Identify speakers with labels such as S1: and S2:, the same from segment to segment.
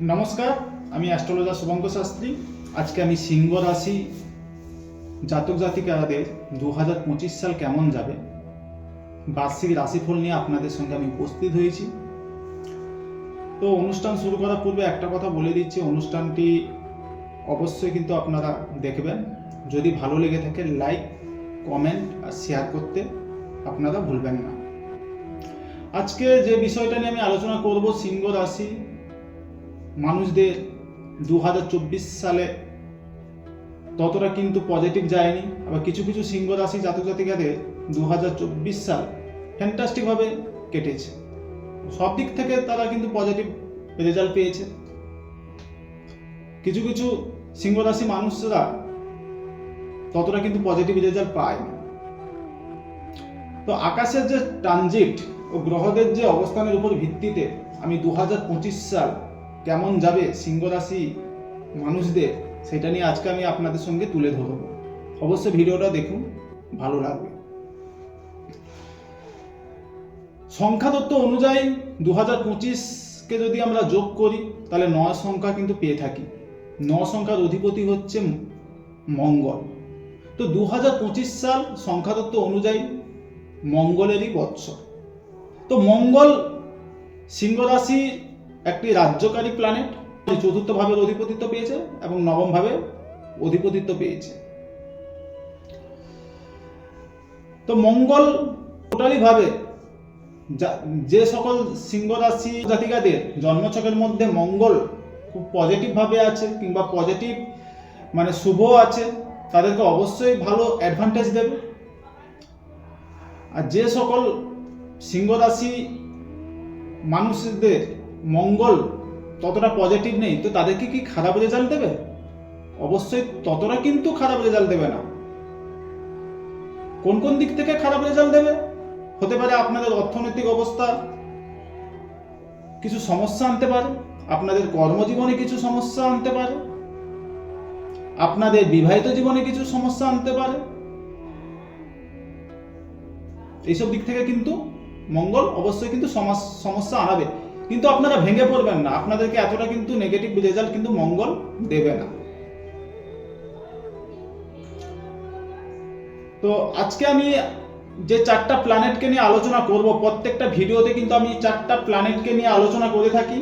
S1: নমস্কার, আমি অ্যাস্ট্রোলজার শুভঙ্কর শাস্ত্রী। আজকে আমি সিংহ রাশি জাতক জাতিকাদের 2025 সাল কেমন যাবে বার্ষিক রাশিফল নিয়ে আপনাদের সঙ্গে আমি উপস্থিত হয়েছি। তো অনুষ্ঠান শুরু করার পূর্বে একটা কথা বলে দিচ্ছি, অনুষ্ঠানটি অবশ্যই কিন্তু আপনারা দেখবেন। যদি ভালো লেগে থাকে লাইক, কমেন্ট আর শেয়ার করতে আপনারা ভুলবেন না। আজকে যে বিষয়টা নিয়ে আমি আলোচনা করব, সিংহ রাশি মানুষদের 2024 সালে ততটা কিন্তু পজিটিভ যায়নি। আবার কিছু কিছু সিংহ রাশি জাতক জাতিকাদের 2024 সাল ফ্যান্টাস্টিকভাবে কেটেছে। সব দিক থেকে তারা কিন্তু পজিটিভ রেজাল্ট পেয়েছে। কিছু কিছু সিংহ রাশি মানুষরা ততটা কিন্তু পজিটিভ রেজাল্ট পায়নি। তো আকাশের যে ট্রানজিট ও গ্রহদের যে অবস্থানের উপর ভিত্তিতে আমি 2025 সাল কেমন যাবে সিংহ রাশি মানুষদের, সেটা নিয়ে আজকে আমি আপনাদের সঙ্গে তুলে ধরব। অবশ্যই ভিডিওটা দেখুন, ভালো লাগবে। সংখ্যাতত্ত্ব অনুযায়ী 2025কে যদি আমরা যোগ করি তাহলে 9 সংখ্যা কিন্তু পেয়ে থাকি। 9 সংখ্যার অধিপতি হচ্ছে মঙ্গল। তো 2025 সাল সংখ্যাতত্ত্ব অনুযায়ী মঙ্গলেরই বৎসর। তো মঙ্গল সিংহ রাশির একটি রাজ্যকারী প্ল্যানেট, চতুর্থ ভাবের অধিপতিত্ব পেয়েছে এবং নবম ভাবে অধিপতিত্ব পেয়েছে। তো মঙ্গল টোটালি ভাবে যে সকল সিংহ রাশি জাতিকাদের জন্মছকের মধ্যে মঙ্গল খুব পজিটিভ ভাবে আছে কিংবা পজিটিভ মানে শুভ আছে, তাদেরকে অবশ্যই ভালো অ্যাডভান্টেজ দেবে। আর যে সকল সিংহ রাশি মানুষদের মঙ্গল ততটা পজিটিভ নেই, তো তাদেরকে কি খারাপ রেজাল্ট দেবে? অবশ্যই ততটা কিন্তু খারাপ রেজাল্ট দেবে না। কোন কোন দিক থেকে খারাপ রেজাল্ট দেবে? হতে পারে আপনাদের অর্থনৈতিক অবস্থা কিছু সমস্যা আনতে পারে, আপনাদের কর্মজীবনে কিছু সমস্যা আনতে পারে, আপনাদের বিবাহিত জীবনে কিছু সমস্যা আনতে পারে। এইসব দিক থেকে কিন্তু মঙ্গল অবশ্যই কিন্তু সমস্যা আনাবে, কিন্তু আপনারা ভেঙে পড়বেন না। আপনাদেরকে এতটা কিন্তু নেগেটিভ রেজাল্ট কিন্তু মঙ্গল দেবে না। তো আজকে আমি যে 4টা প্ল্যানেটকে নিয়ে আলোচনা করব, প্রত্যেকটা ভিডিওতে কিন্তু আমি 4টা প্ল্যানেটকে নিয়ে আলোচনা করে থাকি।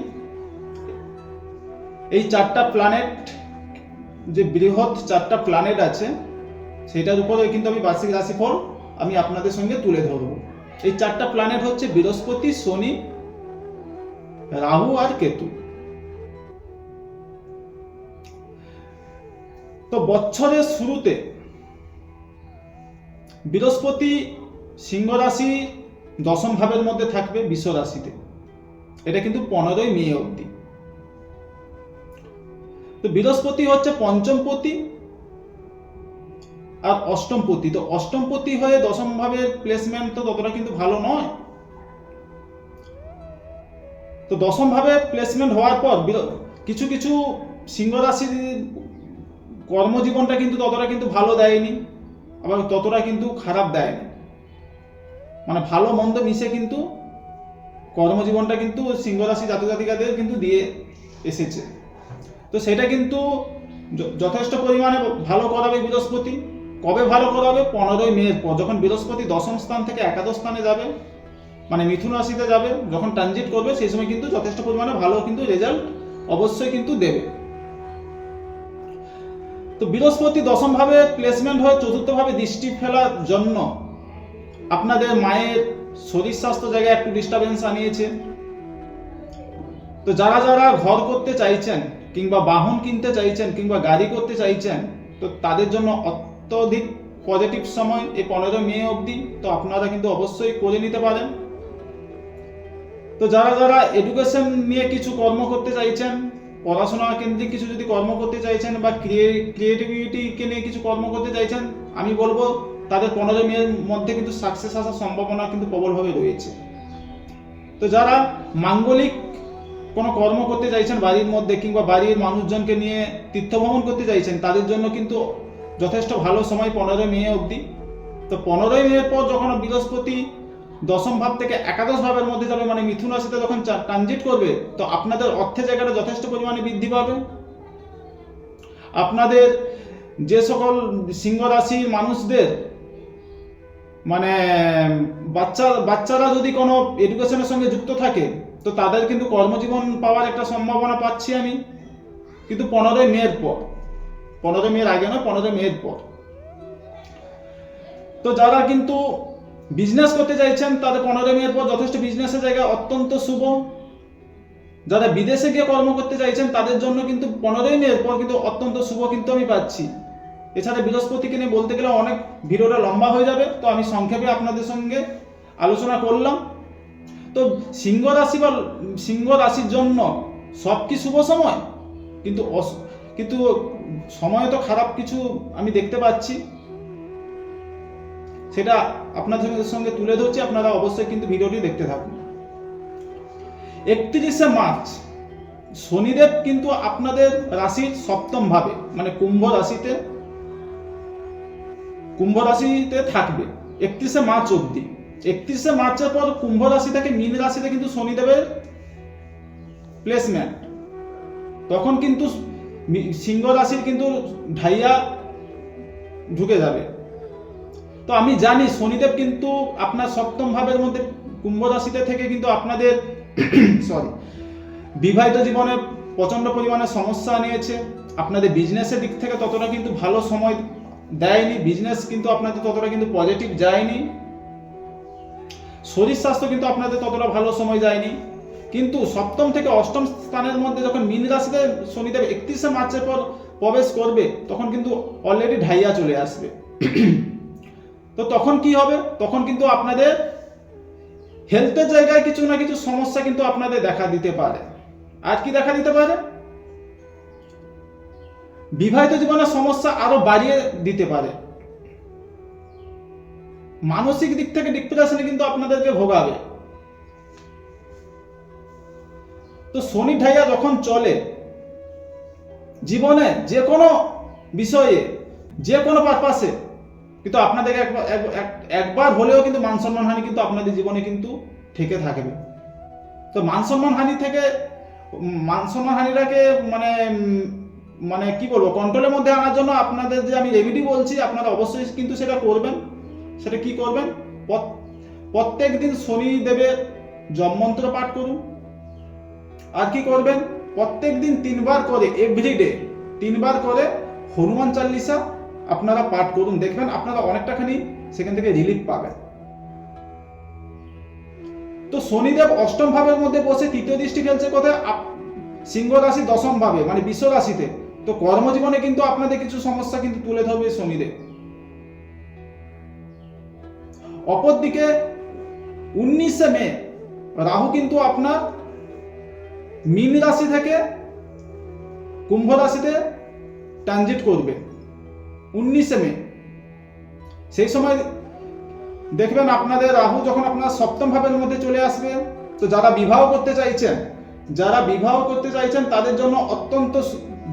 S1: এই 4টা প্ল্যানেট যে বৃহৎ 4টা প্ল্যানেট আছে সেটার উপরে কিন্তু আমি বার্ষিক রাশিফল আমি আপনাদের সঙ্গে তুলে ধরব। এই 4টা প্ল্যানেট হচ্ছে বৃহস্পতি, শনি, রাহু আর কেতু। তো বছরের শুরুতে বৃহস্পতি সিংহ রাশি দশম ভাবের মধ্যে থাকবে, বৃষ রাশিতে। এটা কিন্তু 15ই মে অবধি। তো বৃহস্পতি হচ্ছে পঞ্চমপতি আর অষ্টমপতি। তো অষ্টমপতি হয়ে দশম ভাবের প্লেসমেন্ট তো ততটা কিন্তু ভালো নয়। তো দশম ভাবে প্লেসমেন্ট হওয়ার পর কিছু কিছু সিংহ রাশির কর্মজীবনটা কিন্তু ততটা কিন্তু ভালো দেয়নি, আবার ততটা কিন্তু খারাপ দেয়নি। মানে ভালো মন্দ মিশে কিন্তু কর্মজীবনটা কিন্তু সিংহ রাশি জাতক জাতিকাদের কিন্তু দিয়ে এসেছে। তো সেটা কিন্তু যথেষ্ট পরিমাণে ভালো করাবে বৃহস্পতি। কবে ভালো করাবে? 15ই মের পর, যখন বৃহস্পতি দশম স্থান থেকে একাদশ স্থানে যাবে, মানে মিথুন রাশিতে যাবে, যখন ট্রানজিট করবে সেই সময় কিন্তু যথেষ্ট পরিমাণে ভালো কিন্তু রেজাল্ট অবশ্যই কিন্তু দেবে। তো বৃহস্পতি দশম ভাবে প্লেসমেন্ট হয়ে চতুর্থ ভাবে দৃষ্টি ফেলার জন্য আপনাদের মায়ের শরীর স্বাস্থ্য জায়গায় একটু ডিস্টারবেন্স আনিয়েছে। তো যারা যারা ঘর করতে চাইছেন কিংবা বাহন কিনতে চাইছেন কিংবা গাড়ি করতে চাইছেন, তো তাদের জন্য অত্যধিক পজিটিভ সময় এই 15 মে অবধি। তো আপনারা কিন্তু অবশ্যই করে নিতে পারেন। তো যারা যারা এডুকেশন নিয়ে কিছু কর্ম করতে চাইছেন, পড়াশোনা কেন্দ্রিক কিছু যদি কর্ম করতে চাইছেন বা ক্রিয়েটিভিটিকে নিয়ে কিছু কর্ম করতে চাইছেন, আমি বলবো তাদের 15 মের মধ্যে কিন্তু সাকসেস আসার সম্ভাবনা কিন্তু প্রবলভাবে রয়েছে। তো যারা মাঙ্গলিক কোনো কর্ম করতে চাইছেন বাড়ির মধ্যে কিংবা বাড়ির মানুষজনকে নিয়ে তীর্থ ভ্রমণ করতে চাইছেন, তাদের জন্য কিন্তু যথেষ্ট ভালো সময় 15 মে অবধি। তো 15 মের পর যখন বৃহস্পতি দশম ভাব থেকে একাদশ ভাবের মধ্যে যাবে, মানে মিথুন রাশিতে যখন ট্রানজিট করবে, তো আপনাদের অর্থের জায়গাটা যথেষ্ট পরিমাণে বৃদ্ধি পাবে। আপনাদের যে সকল সিংহ রাশির মানুষদের মানে বাচ্চারা যদি কোনো এডুকেশনের সঙ্গে যুক্ত থাকে, তো তাদের কিন্তু কর্মজীবন পাওয়ার একটা সম্ভাবনা পাচ্ছি আমি, কিন্তু 15ই মের পর, 15 মের আগে নয়, 15 মের পর। তো যারা কিন্তু বিজনেস করতে চাইছেন তাদের 15 মের পর যথেষ্ট বিজনেসের জায়গা অত্যন্ত শুভ। যারা বিদেশে গিয়ে কর্ম করতে চাইছেন তাদের জন্য কিন্তু 15ই মের পর কিন্তু অত্যন্ত শুভ কিন্তু আমি পাচ্ছি। এছাড়া বৃহস্পতিকে নিয়ে বলতে গেলে অনেক ভিডিওটা লম্বা হয়ে যাবে, তো আমি সংক্ষেপে আপনাদের সঙ্গে আলোচনা করলাম। তো সিংহ রাশির জন্য সব কি শুভ সময়? কিন্তু সময় তো খারাপ কিছু আমি দেখতে পাচ্ছি, সেটা আপনাদের সঙ্গে তুলে ধরছি। আপনারা অবশ্যই কিন্তু ভিডিওটি দেখতে থাকুন। 31শে মার্চ শনিদেব কিন্তু আপনাদের রাশির সপ্তম ভাবে, মানে কুম্ভ রাশিতে থাকবে 31শে মার্চ অবধি। 31শে মার্চের পর কুম্ভ রাশি থেকে মীন রাশিতে কিন্তু শনিদেবের প্লেসমেন্ট, তখন কিন্তু সিংহ রাশির কিন্তু ঢাইয়া ঢুকে যাবে। তো আমি জানি শনিদেব কিন্তু আপনার সপ্তম ভাবের মধ্যে কুম্ভ রাশিতে থেকে কিন্তু আপনাদের বিবাহিত জীবনে প্রচন্ড পরিমাণে সমস্যা নিয়েছে। আপনাদের বিজনেসের দিক থেকে ততটা কিন্তু ভালো সময় দেয়নি, বিজনেস কিন্তু আপনাদের ততটা কিন্তু পজিটিভ যায়নি। শরীর স্বাস্থ্য কিন্তু আপনাদের ততটা ভালো সময় যায়নি। কিন্তু সপ্তম থেকে অষ্টম স্থানের মধ্যে যখন মীন রাশিতে শনিদেব 31শে মার্চের পর প্রবেশ করবে, তখন কিন্তু অলরেডি ঢাইয়া চলে আসবে। তো তখন কি হবে? তখন কিন্তু আপনাদের হেলথের জায়গায় কিছু না কিছু সমস্যা কিন্তু আপনাদের দেখা দিতে পারে। আর কি দেখা দিতে পারে? বিবাহিত জীবনের সমস্যা আরো বাড়িয়ে দিতে পারে। মানসিক দিক থেকে ডিপ্রেশনে কিন্তু আপনাদেরকে ভোগাবে। তো শনি ঢাইয়া যখন চলে, জীবনে যে কোনো বিষয়ে, যে কোনো পারপাসে কিন্তু আপনাদেরকে একবার হলেও কিন্তু মান সম্মান হানি কিন্তু আপনাদের জীবনে কিন্তু থেকে থাকবে। তো মান সম্মান হানিটাকে মানে কি বলবো, কন্ট্রোলের মধ্যে আনার জন্য আপনাদের যে আমি রেমেডি বলছি, আপনারা অবশ্যই কিন্তু সেটা করবেন। সেটা কি করবেন? প্রত্যেক দিন শনি দেবের জপ মন্ত্র পাঠ করুন। আর কি করবেন? প্রত্যেক দিন 3 বার করে, এভরিডে 3 বার করে হনুমান চালিসা আপনারা পাঠ করুন। দেখবেন আপনারা অনেকটাখানি সেখান থেকে রিলিফ পাবেন। তো শনিদেব অষ্টম ভাবের মধ্যে বসে তৃতীয় দৃষ্টি ফেলছে কোথায়? সিংহ রাশি দশম ভাবে, মানে বিশ্ব রাশিতে। তো কর্মজীবনে কিন্তু আপনাদের কিছু সমস্যা কিন্তু তুলে ধরবে শনিদেব। অপরদিকে 19শে মে রাহু কিন্তু আপনার মীন রাশি থেকে কুম্ভ রাশিতে ট্রানজিট করবে 19শে মে। সেই সময় দেখবেন আপনাদের রাহু যখন আপনার সপ্তম ভাবের মধ্যে চলে আসবে, তো যারা বিবাহ করতে চাইছেন তাদের জন্য অত্যন্ত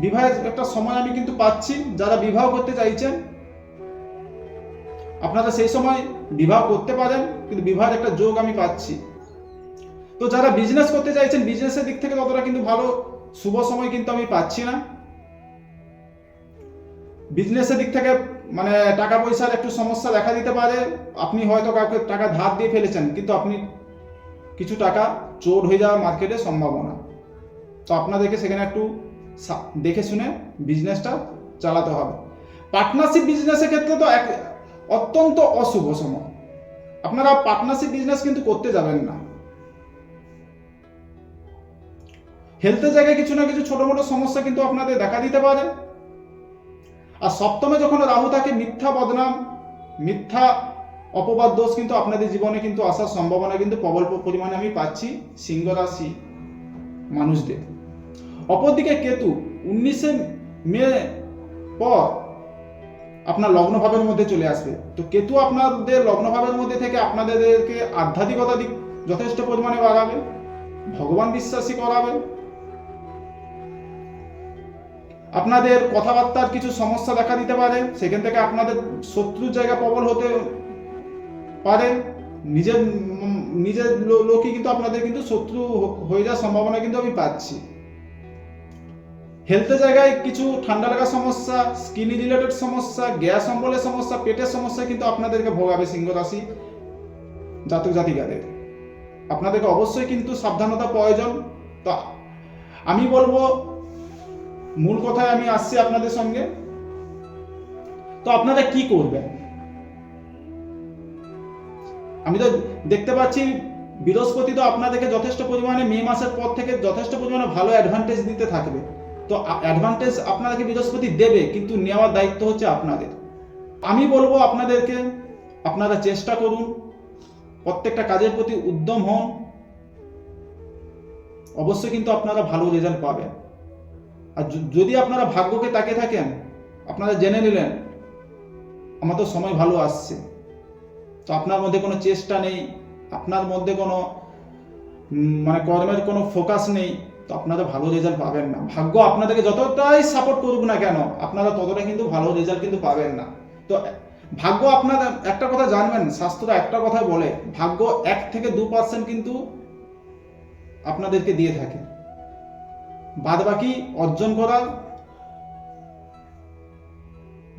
S1: বিবাহের একটা সময় আমি কিন্তু পাচ্ছি। যারা বিবাহ করতে চাইছেন আপনারা সেই সময় বিবাহ করতে পারেন, কিন্তু বিবাহের একটা যোগ আমি পাচ্ছি। তো যারা বিজনেস করতে চাইছেন, বিজনেসের দিক থেকে ততটা কিন্তু ভালো শুভ সময় কিন্তু আমি পাচ্ছি না। বিজনেসের দিক থেকে মানে টাকা পয়সার একটু সমস্যা দেখা দিতে পারে। আপনি হয়তো কাউকে টাকা ধার দিয়ে ফেলেছেন, কিন্তু আপনি কিছু টাকা চোর হয়ে যাওয়ার মার্কেটে সম্ভাবনা। তো আপনাদেরকে সেখানে একটু দেখে শুনে বিজনেসটা চালাতে হবে। পার্টনারশিপ বিজনেসের ক্ষেত্রে তো অত্যন্ত অশুভ সময়। আপনারা পার্টনারশিপ বিজনেস কিন্তু করতে যাবেন না। হেলথের জায়গায় কিছু না কিছু ছোট মোটো সমস্যা কিন্তু আপনাদের দেখা দিতে পারে। আর সপ্তমে যখন রাহু থাকে, মিথ্যা বদনাম, মিথ্যা অপবাদ দোষ কিন্তু আপনাদের জীবনে কিন্তু আসার সম্ভাবনা কিন্তু প্রবল পরিমাণে আমি পাচ্ছি সিংহ রাশি মানুষদের। অপরদিকে কেতু 19শে মে পর আপনার লগ্ন ভাবের মধ্যে চলে আসবে। তো কেতু আপনাদের লগ্ন ভাবের মধ্যে থেকে আপনাদেরকে আধ্যাত্মিকতা দিক যথেষ্ট পরিমাণে বাড়াবে, ভগবান বিশ্বাসী করাবে। আপনাদের কথাবার্তার কিছু সমস্যা দেখা দিতে পারে, সেখান থেকে আপনাদের শত্রুর জায়গা প্রবল হতে পারে। নিজের লোকই কিন্তু আপনাদের কিন্তু শত্রু হয়ে যাওয়ার সম্ভাবনা কিন্তু আমি পাচ্ছি। হেলথের জায়গায় কিছু ঠান্ডা লাগার সমস্যা, স্কিন রিলেটেড সমস্যা, গ্যাস অম্বলের সমস্যা, পেটের সমস্যা কিন্তু আপনাদেরকে ভোগাবে সিংহ রাশি জাতক জাতিকাদের। আপনাদেরকে অবশ্যই কিন্তু সাবধানতা প্রয়োজন। তো আমি বলবো, মূল কথায় আমি আসছি আপনাদের সঙ্গে। তো আপনারা কি করবেন? আমি তো দেখতে পাচ্ছি বৃহস্পতি তো আপনাদেরকে যথেষ্ট পরিমাণে মে মাসের পর থেকে যথেষ্ট পরিমাণে ভালো অ্যাডভান্টেজ দিতে থাকবে। তো অ্যাডভান্টেজ আপনাদেরকে বৃহস্পতি দেবে, কিন্তু নেওয়ার দায়িত্ব হচ্ছে আপনাদের। আমি বলবো আপনাদেরকে, আপনারা চেষ্টা করুন, প্রত্যেকটা কাজের প্রতি উদ্যম হন, অবশ্যই কিন্তু আপনারা ভালো রেজাল্ট পাবেন। আর যদি আপনারা ভাগ্যকে তাকিয়ে থাকেন, আপনারা জেনে নিলেন আমার তো সময় ভালো আসছে, তো আপনার মধ্যে কোনো চেষ্টা নেই, আপনার মধ্যে কোনো কর্মের কোনো ফোকাস নেই, তো আপনারা ভালো রেজাল্ট পাবেন না। ভাগ্য আপনাদেরকে যতটাই সাপোর্ট করুক না কেন, আপনারা ততটা কিন্তু ভালো রেজাল্ট কিন্তু পাবেন না। তো ভাগ্য আপনাদের একটা কথা জানবেন, শাস্ত্রটা একটা কথা বলে, ভাগ্য 1 থেকে 2% কিন্তু আপনাদেরকে দিয়ে থাকে, বাদ বাকি অর্জন করার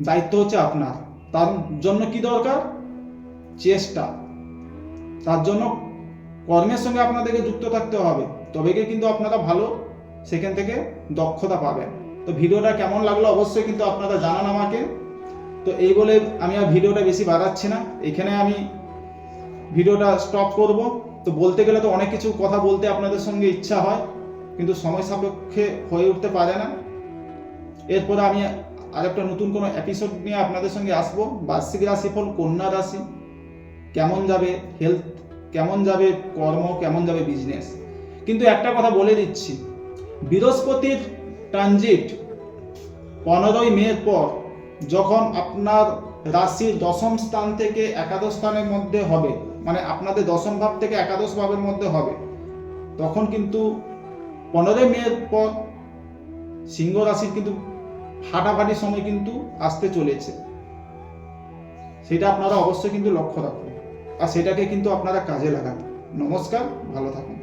S1: দায়িত্ব হচ্ছে আপনার। তার জন্য কি দরকার? চেষ্টা। তার জন্য কর্মের সঙ্গে আপনাদেরকে যুক্ত থাকতে হবে, তবে কিন্তু আপনারা ভালো সেখান থেকে দক্ষতা পাবেন। তো ভিডিওটা কেমন লাগলো অবশ্যই কিন্তু আপনারা জানান আমাকে। তো এই বলে আমি আর ভিডিওটা বেশি বাড়াচ্ছি না, এখানে আমি ভিডিওটা স্টপ করব। তো বলতে গেলে তো অনেক কিছু কথা বলতে আপনাদের সঙ্গে ইচ্ছা হয়, কিন্তু সময় সাপেক্ষে হয়ে উঠতে পারে না। এরপরে আমি আরেকটা নতুন কোনো এপিসোড নিয়ে আপনাদের সঙ্গে আসবো। বার্ষিক রাশিফল কন্যা রাশি কেমন যাবে, হেলথ কেমন যাবে, কর্ম কেমন যাবে, বিজনেস। কিন্তু একটা কথা বলে দিচ্ছি, বৃহস্পতির ট্রানজিট 15ই মের পর যখন আপনার রাশির দশম স্থান থেকে একাদশ স্থানের মধ্যে হবে, মানে আপনাদের দশম ভাব থেকে একাদশ ভাবের মধ্যে হবে, তখন কিন্তু 15ই মের পর সিংহ রাশির কিন্তু ফাটাফাটি সময় কিন্তু আসতে চলেছে। সেটা আপনারা অবশ্যই কিন্তু লক্ষ্য রাখুন, আর সেটাকে কিন্তু আপনারা কাজে লাগান। নমস্কার, ভালো থাকুন।